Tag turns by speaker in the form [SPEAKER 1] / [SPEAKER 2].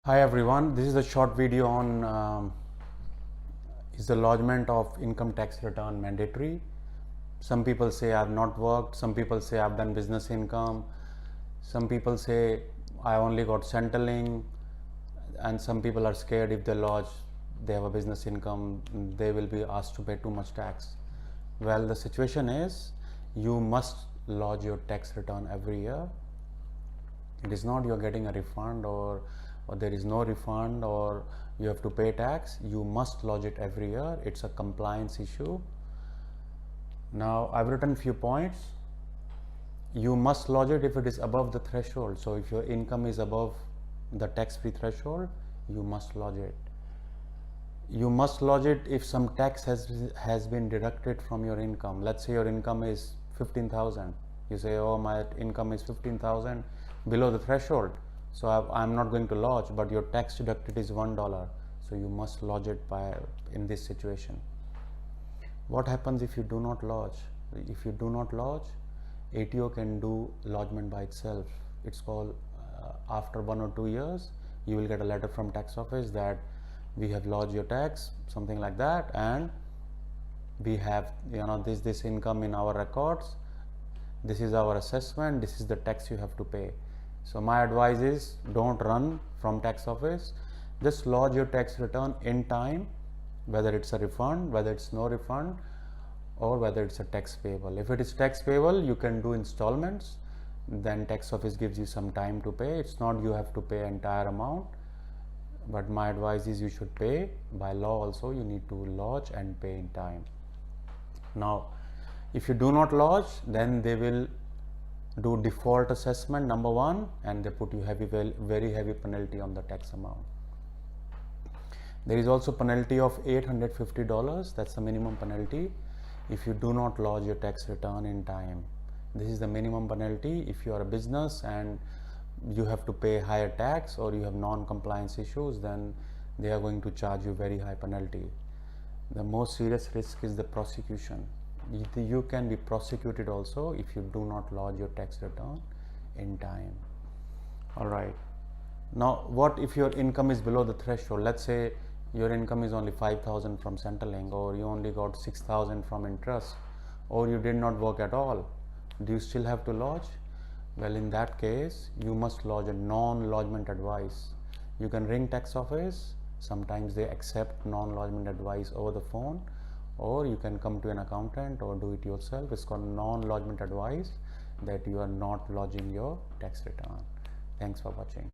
[SPEAKER 1] Hi everyone, this is a short video on is the lodgement of income tax return mandatory? Some people say I have not worked, some people say I have done business income, some people say I only got Centrelink, and some people are scared if they lodge, they have a business income, they will be asked to pay too much tax. Well, the situation is you must lodge your tax return every year. It is not you're getting a refund or there is no refund or you have to pay tax. You must lodge it every year. It's a compliance issue. Now I've written few points. You must lodge it if it is above the threshold. So if your income is above the tax-free threshold, you must lodge it. You must lodge it if some tax has been deducted from your income. Let's say your income is 15,000. You say, oh, my income is 15,000 below the threshold, so I'm not going to lodge, but your tax deducted is $1, so you must lodge it in this situation. What happens if you do not lodge? If you do not lodge, ATO can do lodgement by itself. It's called after 1 or 2 years, you will get a letter from tax office that we have lodged your tax, something like that, and we have this income in our records, this is our assessment, this is the tax you have to pay. So my advice is, don't run from tax office, just lodge your tax return in time, whether it's a refund, whether it's no refund, or whether it's a tax payable. If it is tax payable, you can do installments, then tax office gives you some time to pay. It's not you have to pay entire amount, but my advice is you should pay. By law also, you need to lodge and pay in time. Now if you do not lodge, then they will do default assessment number 1, and they put you very heavy penalty on the tax amount. There is also penalty of $850. That's the minimum penalty if you do not lodge your tax return in time. This is the minimum penalty. If you are a business and you have to pay higher tax or you have non-compliance issues, then they are going to charge you very high penalty. The most serious risk is the prosecution. You can be prosecuted also if you do not lodge your tax return in time. All right. Now, what if your income is below the threshold? Let's say your income is only 5,000 from Centrelink, or you only got 6,000 from interest, or you did not work at all. Do you still have to lodge? Well, in that case, you must lodge a non-lodgement advice. You can ring tax office. Sometimes they accept non-lodgement advice over the phone, or you can come to an accountant or do it yourself. It's called non-lodgement advice that you are not lodging your tax return. Thanks for watching.